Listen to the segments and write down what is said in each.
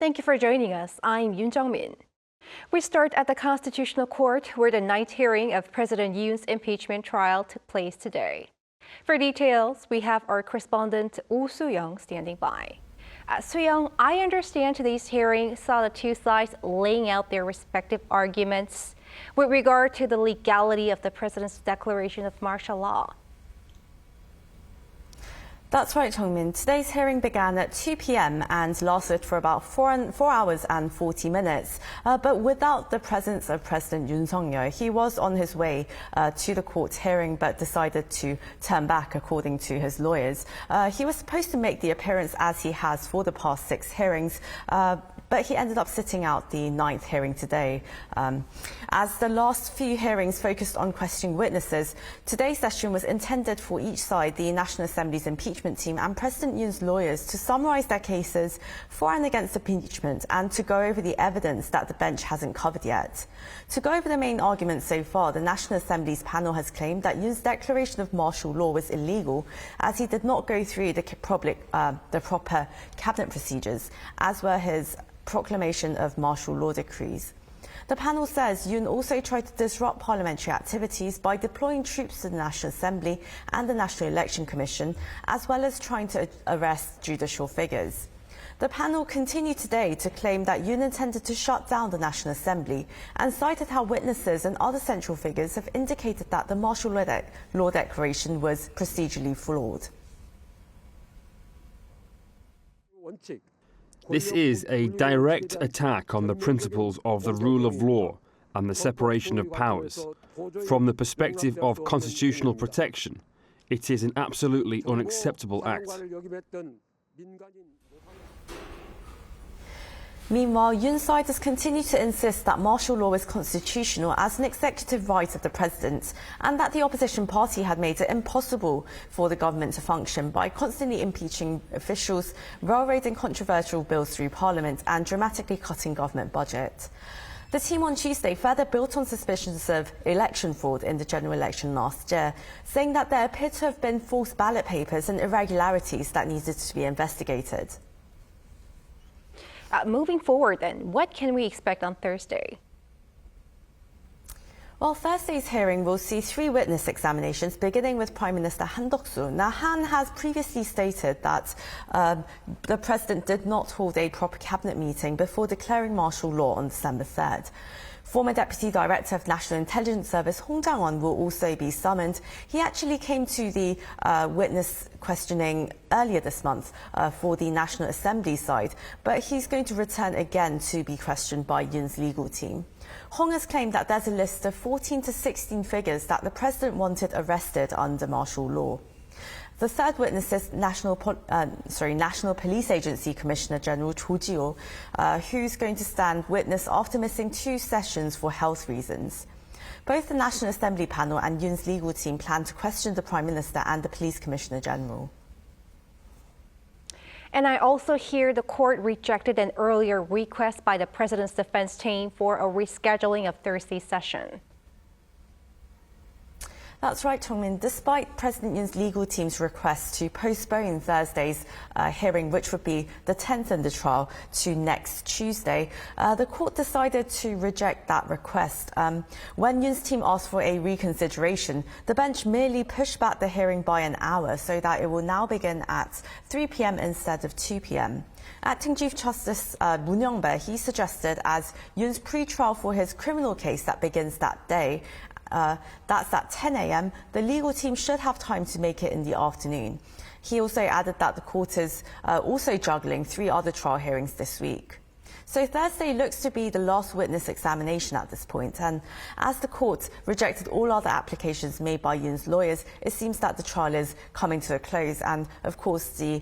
Thank you for joining us. I'm Yoon Jung-min. We start at the Constitutional Court, where the ninth hearing of President Yoon's impeachment trial took place today. For details, we have our correspondent Oh Soo-young standing by. Soo-young, I understand today's hearing saw the two sides laying out their respective arguments with regard to the legality of the president's declaration of martial law. That's right, Jung-min. Today's hearing began at 2 p.m. and lasted for about 4 hours and 40 minutes. But without the presence of President Yoon Suk Yeol, he was on his way to the court hearing but decided to turn back, according to his lawyers. He was supposed to make the appearance as he has for the past 6 hearings, but he ended up sitting out the 9th hearing today. As the last few hearings focused on questioning witnesses, today's session was intended for each side, the National Assembly's impeachment team and President Yoon's lawyers, to summarize their cases for and against impeachment and to go over the evidence that the bench hasn't covered yet. To go over the main arguments so far, the National Assembly's panel has claimed that Yoon's declaration of martial law was illegal as he did not go through the proper cabinet procedures, as were his proclamation of martial law decrees. The panel says Yoon also tried to disrupt parliamentary activities by deploying troops to the National Assembly and the National Election Commission, as well as trying to arrest judicial figures. The panel continued today to claim that Yoon intended to shut down the National Assembly and cited how witnesses and other central figures have indicated that the martial law declaration was procedurally flawed. This is a direct attack on the principles of the rule of law and the separation of powers. From the perspective of constitutional protection, it is an absolutely unacceptable act. Meanwhile, Yoon's side has continued to insist that martial law is constitutional as an executive right of the president, and that the opposition party had made it impossible for the government to function by constantly impeaching officials, railroading controversial bills through parliament, and dramatically cutting government budget. The team on Tuesday further built on suspicions of election fraud in the general election last year, saying that there appeared to have been false ballot papers and irregularities that needed to be investigated. Moving forward then, what can we expect on Thursday? Well, Thursday's hearing will see 3 witness examinations, beginning with Prime Minister Han Duck-soo. Now, Han has previously stated that the president did not hold a proper cabinet meeting before declaring martial law on December 3rd. Former Deputy Director of National Intelligence Service Hong Jang-won will also be summoned. He actually came to the witness questioning earlier this month for the National Assembly side, but he's going to return again to be questioned by Yoon's legal team. Hong has claimed that there's a list of 14 to 16 figures that the president wanted arrested under martial law. The third witness is National Police Agency Commissioner General Cho Ji-ho, who's going to stand witness after missing 2 sessions for health reasons. Both the National Assembly panel and Yoon's legal team plan to question the Prime Minister and the Police Commissioner General. And I also hear the court rejected an earlier request by the president's defense team for a rescheduling of Thursday's session. That's right, Jung-min. Despite President Yoon's legal team's request to postpone Thursday's hearing, which would be the 10th in the trial, to next Tuesday, the court decided to reject that request. When Yoon's team asked for a reconsideration, the bench merely pushed back the hearing by an hour so that it will now begin at 3 p.m. instead of 2 p.m. Acting Chief Justice Moon Young-bae, he suggested as Yoon's pre-trial for his criminal case that begins that day, that's at 10 a.m., the legal team should have time to make it in the afternoon. He also added that the court is also juggling 3 other trial hearings this week. So Thursday looks to be the last witness examination at this point, and as the court rejected all other applications made by Yoon's lawyers, it seems that the trial is coming to a close, and of course the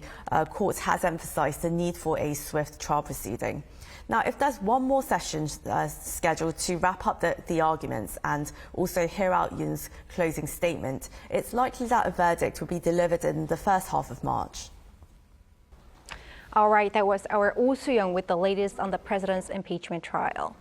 court has emphasized the need for a swift trial proceeding. Now, if there's one more session scheduled to wrap up the arguments and also hear out Yoon's closing statement, it's likely that a verdict will be delivered in the first half of March. All right, that was our Oh Soo-young with the latest on the president's impeachment trial.